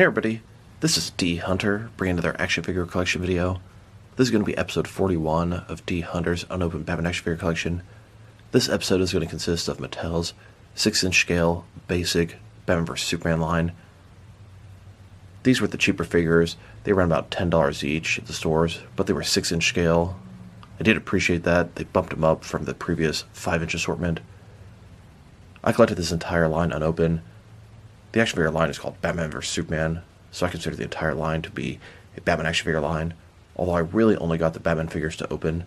Hey everybody, this is dHunter, bringing another action figure collection video. This is going to be episode 41 of dHunter's Unopened Batman action figure collection. This episode is going to consist of Mattel's 6-inch scale, basic Batman vs Superman line. These were the cheaper figures. They ran about $10 each at the stores, but they were 6-inch scale. I did appreciate that. They bumped them up from the previous 5-inch assortment. I collected this entire line unopened. The action figure line is called Batman vs Superman, so I consider the entire line to be a Batman action figure line, although I really only got the Batman figures to open.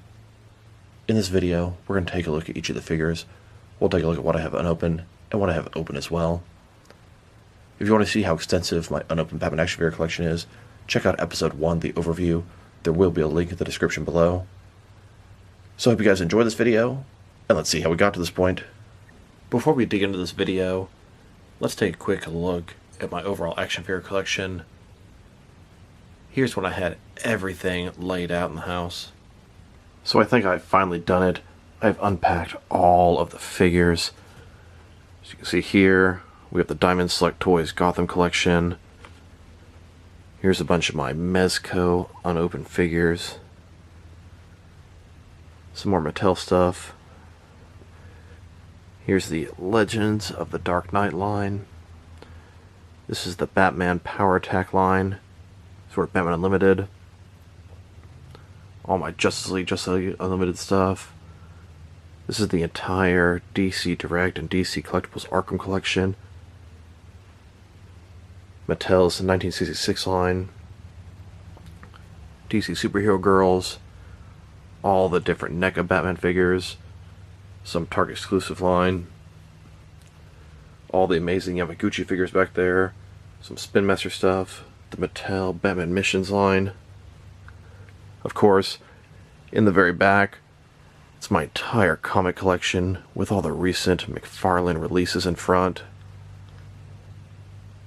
In this video, we're going to take a look at each of the figures. We'll take a look at what I have unopened and what I have open as well. If you want to see how extensive my unopened Batman action figure collection is, check out episode 1, the overview. There will be a link in the description below. So I hope you guys enjoy this video, and let's see how we got to this point. Before we dig into this video, let's take a quick look at my overall action figure collection. Here's when I had everything laid out in the house. So I think I've finally done it. I've unpacked all of the figures. As you can see here, we have the Diamond Select Toys Gotham collection. Here's a bunch of my Mezco unopened figures. Some more Mattel stuff. Here's the Legends of the Dark Knight line. This is the Batman Power Attack line. Sort of Batman Unlimited. All my Justice League Unlimited stuff. This is the entire DC Direct and DC Collectibles Arkham collection. Mattel's 1966 line. DC Superhero Girls. All the different NECA Batman figures. Some Target exclusive line. All the amazing Yamaguchi figures back there. Some Spin Master stuff. The Mattel Batman Missions line. Of course, in the very back, it's my entire comic collection with all the recent McFarlane releases in front.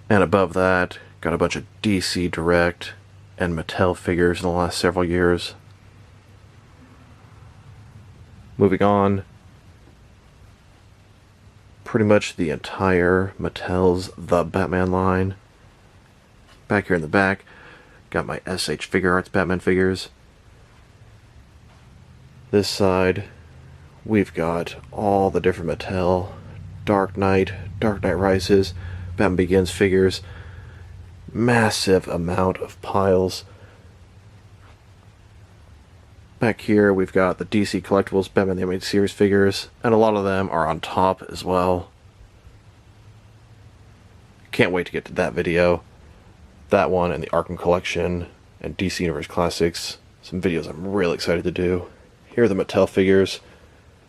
And above that, got a bunch of DC Direct and Mattel figures in the last several years. Moving on, pretty much the entire Mattel's The Batman line. Back here in the back, got my SH Figure Arts Batman figures. This side, we've got all the different Mattel Dark Knight Rises, Batman Begins figures. Massive amount of piles. Back here we've got the DC Collectibles Batman the Animated Series figures, and a lot of them are on top as well. Can't wait to get to that video. That one and the Arkham collection and DC Universe Classics. Some videos I'm really excited to do. Here are the Mattel figures.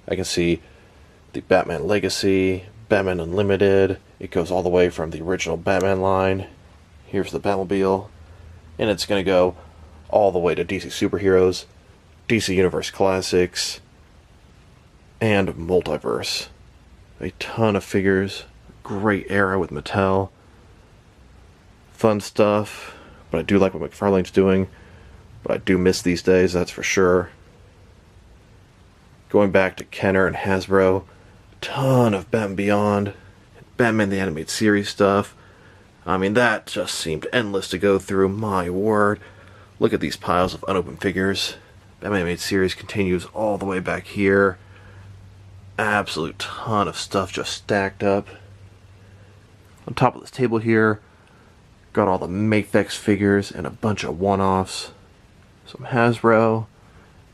I can see the Batman Legacy, Batman Unlimited. It goes all the way from the original Batman line. Here's the Batmobile. And it's going to go all the way to DC Superheroes, DC Universe Classics, and Multiverse. A ton of figures. Great era with Mattel. Fun stuff. But I do like what McFarlane's doing. But I do miss these days, that's for sure. Going back to Kenner and Hasbro. Ton of Batman Beyond. Batman the Animated Series stuff. I mean, that just seemed endless to go through. My word. Look at these piles of unopened figures. Batman Animated Series continues all the way back here. Absolute ton of stuff just stacked up. On top of this table here, got all the Mafex figures and a bunch of one-offs. Some Hasbro,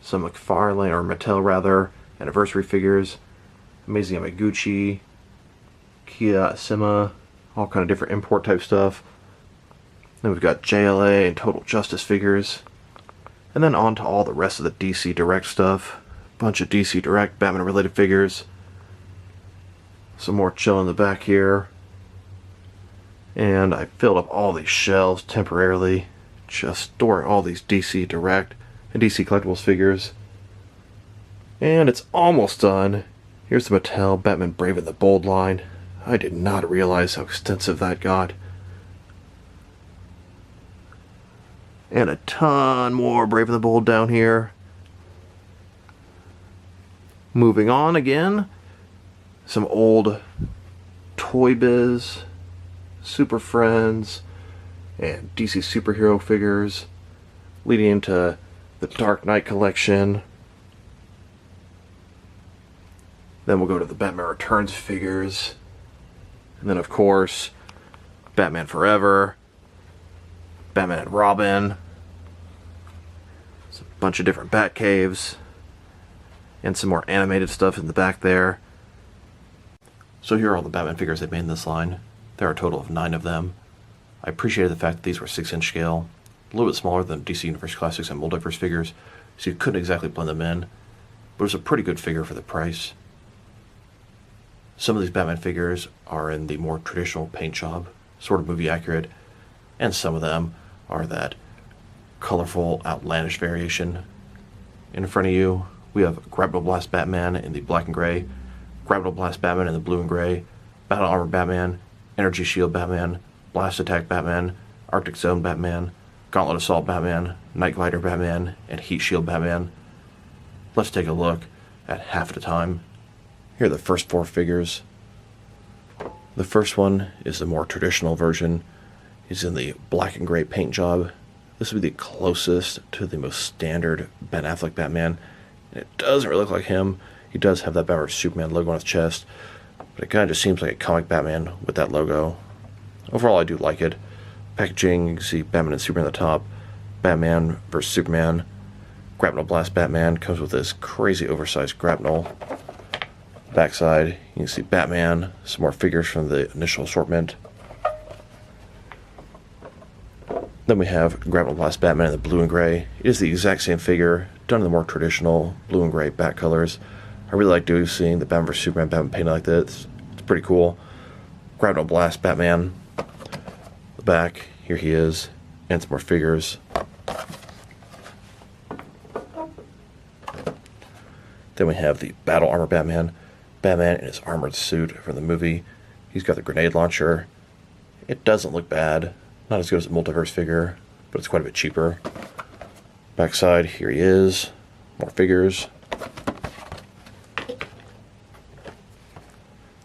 some McFarlane, or Mattel rather, anniversary figures. Amazing Yamaguchi, Kia Asima, all kind of different import type stuff. Then we've got JLA and Total Justice figures. And then on to all the rest of the DC Direct stuff. Bunch of DC Direct Batman related figures. Some more chill in the back here. And I filled up all these shelves temporarily, just storing all these DC Direct and DC Collectibles figures. And it's almost done. Here's the Mattel Batman Brave and the Bold line. I did not realize how extensive that got. And a ton more Brave and the Bold down here. Moving on again. Some old Toy Biz, Super Friends, and DC superhero figures, leading into the Dark Knight collection. Then we'll go to the Batman Returns figures, and then of course Batman Forever, Batman and Robin. There's a bunch of different Batcaves, and some more animated stuff in the back there. So here are all the Batman figures they made in this line. There are a total of 9 of them. I appreciated the fact that these were 6-inch scale, a little bit smaller than DC Universe Classics and Multiverse figures, so you couldn't exactly blend them in, but it was a pretty good figure for the price. Some of these Batman figures are in the more traditional paint job, sort of movie accurate, and some of them are that colorful, outlandish variation. In front of you, we have Grapple Blast Batman in the black and gray, Grapple Blast Batman in the blue and gray, Battle Armor Batman, Energy Shield Batman, Blast Attack Batman, Arctic Zone Batman, Gauntlet Assault Batman, Night Glider Batman, and Heat Shield Batman. Let's take a look at half at a time. Here are the first 4 figures. The first one is the more traditional version. He's in the black and gray paint job. This would be the closest to the most standard Ben Affleck Batman. And it doesn't really look like him. He does have that Batman vs Superman logo on his chest, but it kind of just seems like a comic Batman with that logo. Overall, I do like it. Packaging, you can see Batman and Superman at the top, Batman vs Superman. Grapple Blast Batman comes with this crazy oversized grapnel. Backside, you can see Batman, some more figures from the initial assortment. Then we have Grapple Blast Batman in the blue and gray. It is the exact same figure, done in the more traditional blue and gray bat colors. I really like seeing the Batman vs Superman Batman painted like this. It's pretty cool. Grapple Blast Batman. The back, here he is, and some more figures. Then we have the Battle Armor Batman. Batman in his armored suit from the movie. He's got the grenade launcher. It doesn't look bad. Not as good as a Multiverse figure, but it's quite a bit cheaper. Backside, here he is. More figures.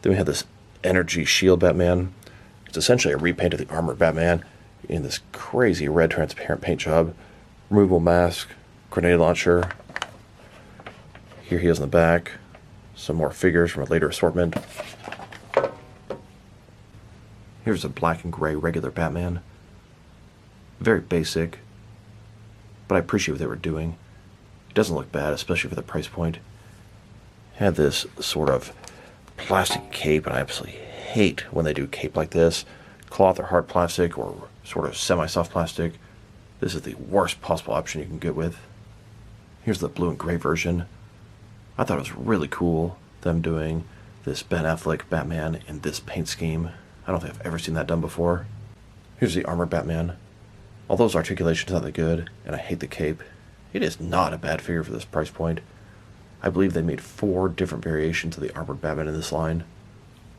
Then we have this Energy Shield Batman. It's essentially a repaint of the Armored Batman in this crazy red transparent paint job. Removable mask, grenade launcher. Here he is in the back. Some more figures from a later assortment. Here's a black and gray regular Batman. Very basic, but I appreciate what they were doing. It doesn't look bad, especially for the price point. Had this sort of plastic cape, and I absolutely hate when they do cape like this. Cloth or hard plastic or sort of semi-soft plastic. This is the worst possible option you can get with. Here's the blue and gray version. I thought it was really cool, them doing this Ben Affleck Batman in this paint scheme. I don't think I've ever seen that done before. Here's the Armored Batman. Although his articulation's not that good, and I hate the cape, it is not a bad figure for this price point. I believe they made 4 different variations of the Armored Batman in this line.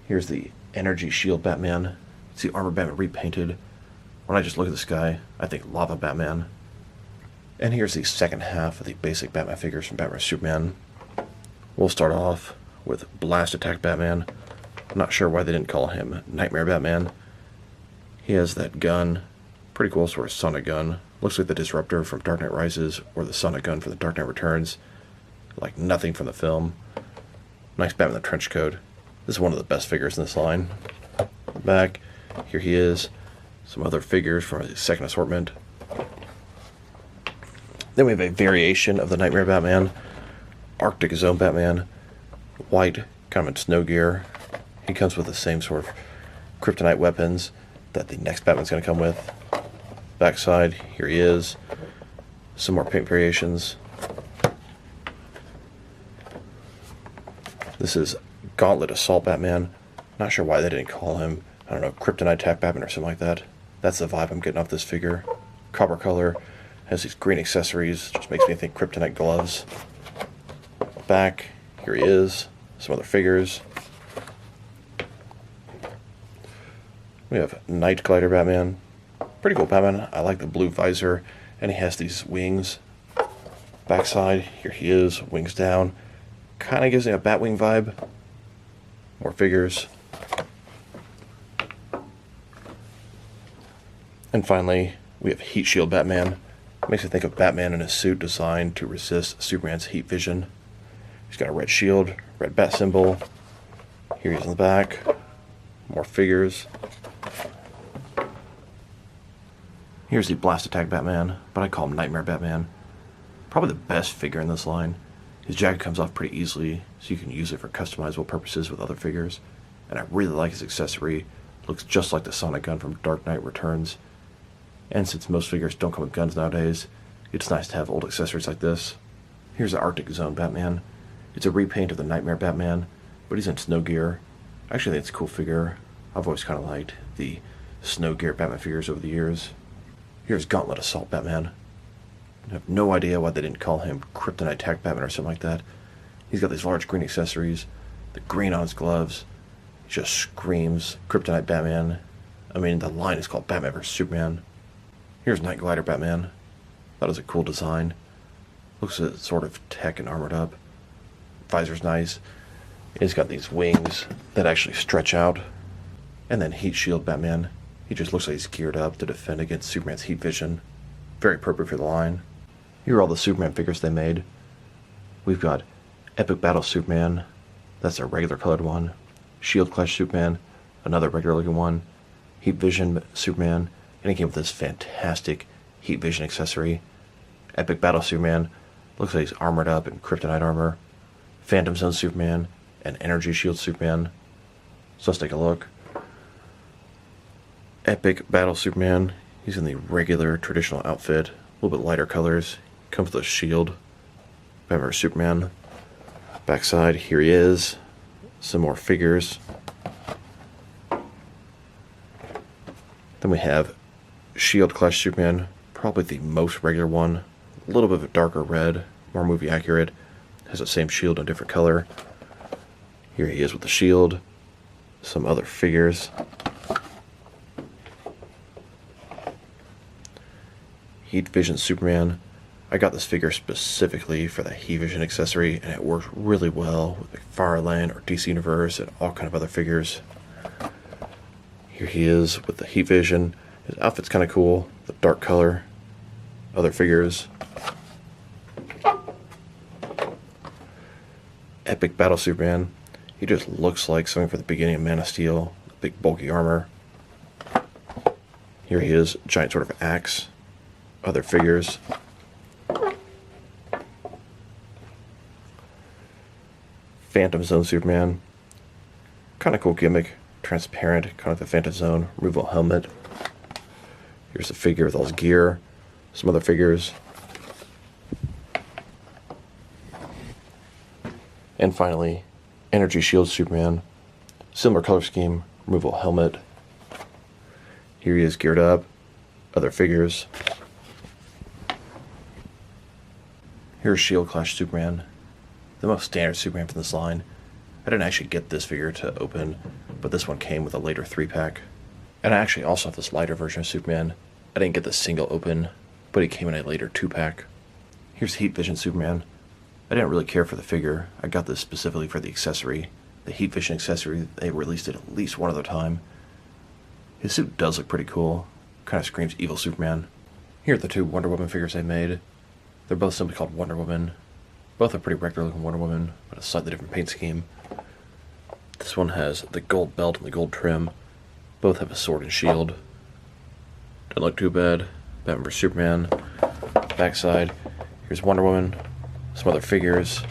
Here's the Energy Shield Batman. It's the Armored Batman repainted. When I just look at this guy, I think Lava Batman. And here's the second half of the basic Batman figures from Batman vs Superman. We'll start off with Blast Attack Batman. I'm not sure why they didn't call him Nightmare Batman. He has that gun. Pretty cool sort of sonic gun. Looks like the Disruptor from Dark Knight Rises or the sonic gun from the Dark Knight Returns. Like nothing from the film. Nice Batman in the trench coat. This is one of the best figures in this line. Back, here he is. Some other figures from the second assortment. Then we have a variation of the Nightmare Batman. Arctic Zone Batman. White, kind of in snow gear. He comes with the same sort of kryptonite weapons that the next Batman's going to come with. Backside, here he is. Some more paint variations. This is Gauntlet Assault Batman. Not sure why they didn't call him, I don't know, Kryptonite Attack Batman or something like that. That's the vibe I'm getting off this figure. Copper color, has these green accessories, just makes me think Kryptonite gloves. Back, here he is. Some other figures. We have Night Glider Batman. Pretty cool Batman. I like the blue visor, and he has these wings. Backside, here he is, wings down. Kind of gives me a Batwing vibe. More figures. And finally, we have Heat Shield Batman. Makes me think of Batman in a suit designed to resist Superman's heat vision. He's got a red shield, red bat symbol. Here he is in the back. More figures. Here's the Blast Attack Batman, but I call him Nightmare Batman. Probably the best figure in this line. His jacket comes off pretty easily, so you can use it for customizable purposes with other figures. And I really like his accessory. Looks just like the Sonic gun from Dark Knight Returns. And since most figures don't come with guns nowadays, it's nice to have old accessories like this. Here's the Arctic Zone Batman. It's a repaint of the Nightmare Batman, but he's in snow gear. Actually, I think it's a cool figure. I've always kind of liked the snow gear Batman figures over the years. Here's Gauntlet Assault Batman. I have no idea why they didn't call him Kryptonite Attack Batman or something like that. He's got these large green accessories, the green on his gloves. He just screams Kryptonite Batman. I mean, the line is called Batman vs. Superman. Here's Night Glider Batman. That is a cool design. Looks sort of tech and armored up. Visor's nice. He's got these wings that actually stretch out. And then Heat Shield Batman. He just looks like he's geared up to defend against Superman's heat vision. Very appropriate for the line. Here are all the Superman figures they made. We've got Epic Battle Superman. That's a regular colored one. Shield Clash Superman. Another regular looking one. Heat Vision Superman. And he came with this fantastic heat vision accessory. Epic Battle Superman. Looks like he's armored up in kryptonite armor. Phantom Zone Superman. And Energy Shield Superman. So let's take a look. Epic Battle Superman. He's in the regular traditional outfit. A little bit lighter colors. Comes with a shield. Batman vs. Superman. Backside, here he is. Some more figures. Then we have Shield Clash Superman. Probably the most regular one. A little bit of a darker red. More movie accurate. Has the same shield in a different color. Here he is with the shield. Some other figures. Heat Vision Superman. I got this figure specifically for the Heat Vision accessory, and it works really well with McFarlane or DC Universe and all kind of other figures. Here he is with the Heat Vision. His outfit's kind of cool, the dark color. Other figures. Epic Battle Superman. He just looks like something from the beginning of Man of Steel. Big bulky armor. Here he is, giant sort of axe. Other figures. Phantom Zone Superman. Kind of cool gimmick. Transparent, kind of like the Phantom Zone. Removable helmet. Here's a figure with all his gear. Some other figures. And finally, Energy Shield Superman. Similar color scheme. Removable helmet. Here he is geared up. Other figures. Here's Shield Clash Superman, the most standard Superman from this line. I didn't actually get this figure to open, but this one came with a later 3-pack. And I actually also have this lighter version of Superman. I didn't get the single open, but he came in a later 2-pack. Here's Heat Vision Superman. I didn't really care for the figure. I got this specifically for the accessory. The Heat Vision accessory, they released it at least one other time. His suit does look pretty cool. Kind of screams evil Superman. Here are the 2 Wonder Woman figures I made. They're both simply called Wonder Woman. Both are pretty regular looking Wonder Woman, but a slightly different paint scheme. This one has the gold belt and the gold trim. Both have a sword and shield. Doesn't look too bad. Batman vs. Superman. Backside. Here's Wonder Woman. Some other figures.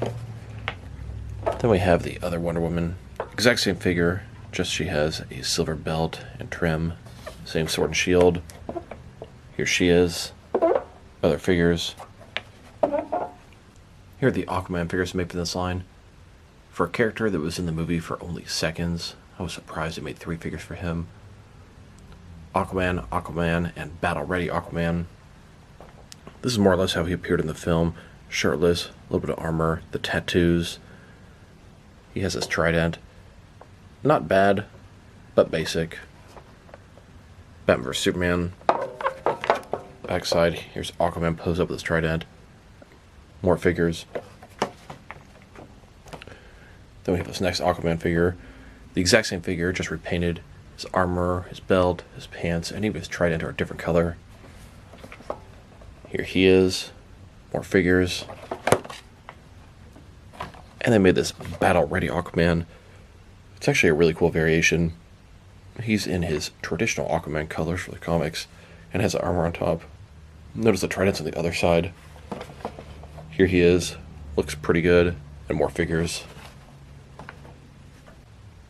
Then we have the other Wonder Woman. Exact same figure, just she has a silver belt and trim. Same sword and shield. Here she is. Other figures. Here are the Aquaman figures made for this line. For a character that was in the movie for only seconds, I was surprised they made 3 figures for him. Aquaman, and Battle Ready Aquaman. This is more or less how he appeared in the film. Shirtless, a little bit of armor, the tattoos. He has his trident. Not bad, but basic. Batman vs. Superman. Backside, here's Aquaman posed up with his trident. More figures. Then we have this next Aquaman figure. The exact same figure, just repainted. his armor, his belt, his pants, and even his trident are a different color. Here he is. More figures. And they made this battle-ready Aquaman. It's actually a really cool variation. He's in his traditional Aquaman colors for the comics and has armor on top. Notice the trident's on the other side. Here he is. Looks pretty good. And more figures.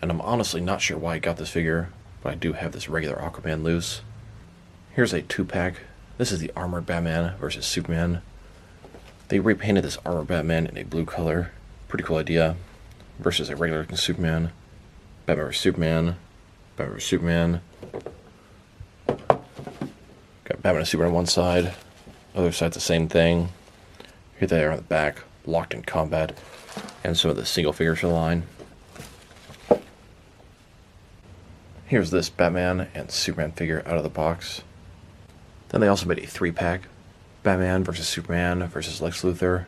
And I'm honestly not sure why I got this figure, but I do have this regular Aquaman loose. Here's a 2-pack. This is the armored Batman versus Superman. They repainted this armored Batman in a blue color. Pretty cool idea. Versus a regular looking Superman. Batman vs Superman. Batman vs Superman. Got Batman and Superman on one side. Other side's the same thing. Here they are on the back, locked in combat. And some of the single figures for the line. Here's this Batman and Superman figure out of the box. Then they also made a 3-pack. Batman versus Superman versus Lex Luthor.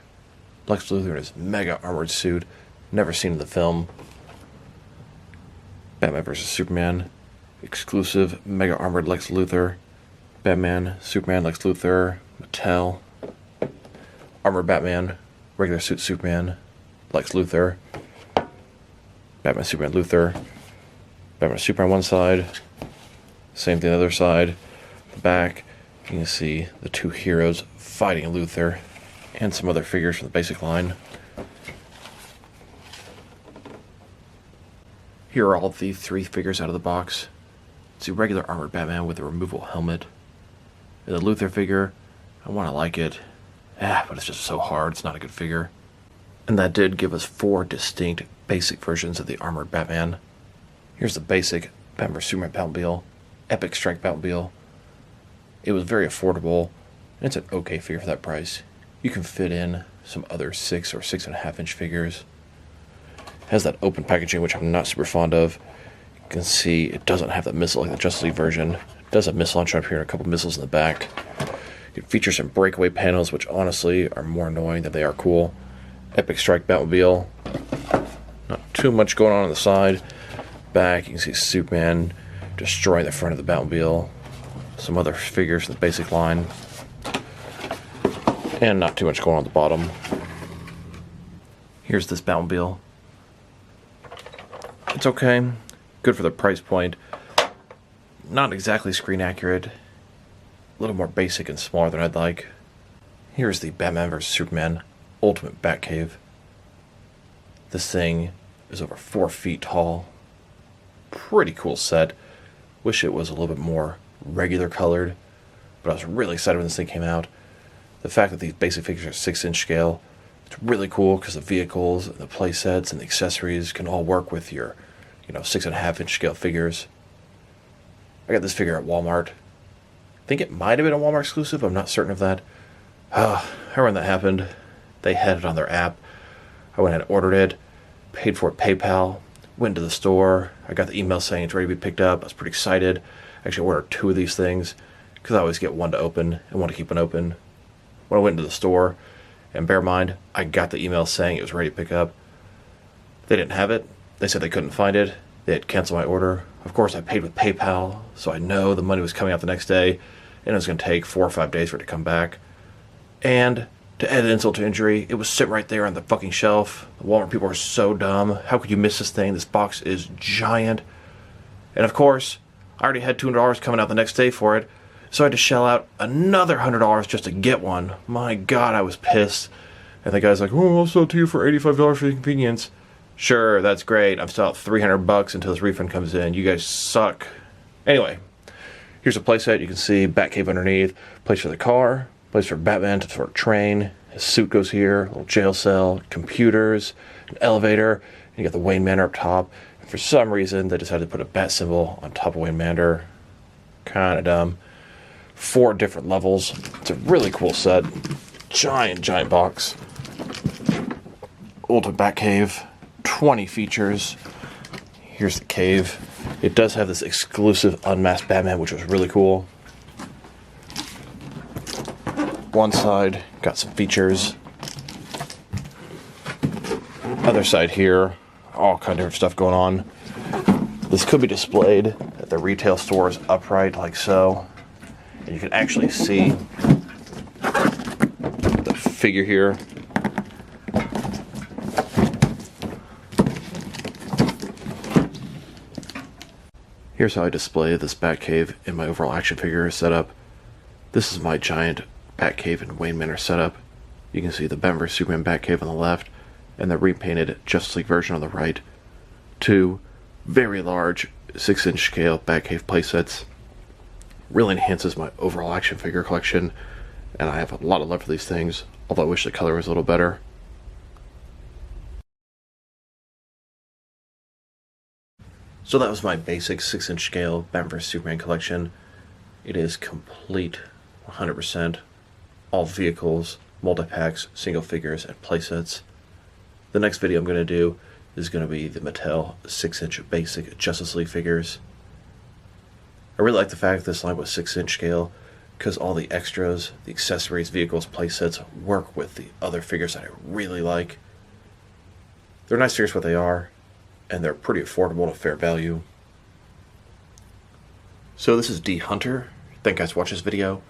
Lex Luthor in his mega armored suit, never seen in the film. Batman versus Superman, exclusive mega armored Lex Luthor. Batman, Superman, Lex Luthor, Mattel. Armored Batman, regular suit Superman, Lex Luthor. Batman, Superman, Luthor. Batman, Superman on one side. Same thing on the other side. The back, you can see the two heroes fighting Luthor. And some other figures from the basic line. Here are all the 3 figures out of the box. It's a regular armored Batman with a removable helmet. And the Luthor figure, I want to like it. But it's just so hard, it's not a good figure. And that did give us 4 distinct basic versions of the armored Batman. Here's the basic Batman vs Superman Batmobile, Epic Strike Batmobile. It was very affordable, and it's an okay figure for that price. You can fit in some other 6 or 6.5 inch figures. It has that open packaging, which I'm not super fond of. You can see it doesn't have the missile like the Justice League version. It does have missile launcher up here and a couple missiles in the back. It features some breakaway panels, which honestly are more annoying than they are cool. Epic Strike Batmobile. Not too much going on the side. Back, you can see Superman destroying the front of the Batmobile. Some other figures in the basic line. And not too much going on at the bottom. Here's this Batmobile. It's okay. Good for the price point. Not exactly screen accurate. A little more basic and smaller than I'd like. Here's the Batman vs Superman Ultimate Batcave. This thing is over 4 feet tall. Pretty cool set. Wish it was a little bit more regular colored. But I was really excited when this thing came out. The fact that these basic figures are 6-inch scale, it's really cool because the vehicles, and the play sets, and the accessories can all work with your, 6.5-inch scale figures. I got this figure at Walmart. I think it might have been a Walmart exclusive. I'm not certain of that. However when that happened, they had it on their app. I went and ordered it, paid for it PayPal, went to the store. I got the email saying it's ready to be picked up. I was pretty excited. I actually ordered 2 of these things because I always get one to open and one to keep open. When I went into the store, and bear in mind, I got the email saying it was ready to pick up. They didn't have it. They said they couldn't find it. They had canceled my order. Of course, I paid with PayPal, so I know the money was coming out the next day, and it was going to take 4 or 5 days for it to come back. And to add insult to injury, it was sitting right there on the fucking shelf. The Walmart people are so dumb. How could you miss this thing? This box is giant. And of course, I already had $200 coming out the next day for it. So I had to shell out another $100 just to get one. My God, I was pissed. And the guy's like, "Oh, I'll sell it to you for $85 for the convenience." Sure, that's great. I'm still out $300 until this refund comes in. You guys suck. Anyway, here's a playset. You can see Batcave underneath. Place for the car. Place for Batman to sort of train. His suit goes here. A little jail cell. Computers. An elevator. And you got the Wayne Manor up top. And for some reason, they decided to put a bat symbol on top of Wayne Manor. Kind of dumb. 4 different levels. It's a really cool set. Giant box. Ultimate Batcave. 20 features. Here's the cave. It does have this exclusive unmasked Batman, which was really cool. One side, got some features. Other side here, all kind of different stuff going on. This could be displayed at the retail stores upright like so. And you can actually see the figure here. Here's how I display this Batcave in my overall action figure setup. This is my giant Batcave and Wayne Manor setup. You can see the Batman vs Superman Batcave on the left and the repainted Justice League version on the right. Two very large 6-inch scale Batcave playsets. Really enhances my overall action figure collection, and I have a lot of love for these things, although I wish the color was a little better. So that was my basic 6-inch scale Batman vs Superman collection. It is complete, 100%, all vehicles, multi-packs, single figures, and playsets. The next video I'm going to do is going to be the Mattel 6-inch basic Justice League figures. I really like the fact that this line was 6-inch scale because all the extras, the accessories, vehicles, playsets work with the other figures that I really like. They're nice figures what they are, and they're pretty affordable at fair value. So this is dHunter. Thank you guys for watching this video.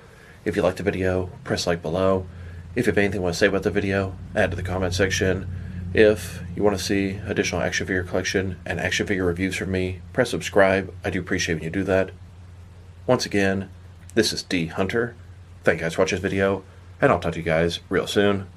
If you liked the video, press like below. If you have anything you want to say about the video, add to the comment section. If you want to see additional action figure collection and action figure reviews from me, press subscribe. I do appreciate when you do that. Once again, this is dHunter. Thank you guys for watching this video, and I'll talk to you guys real soon.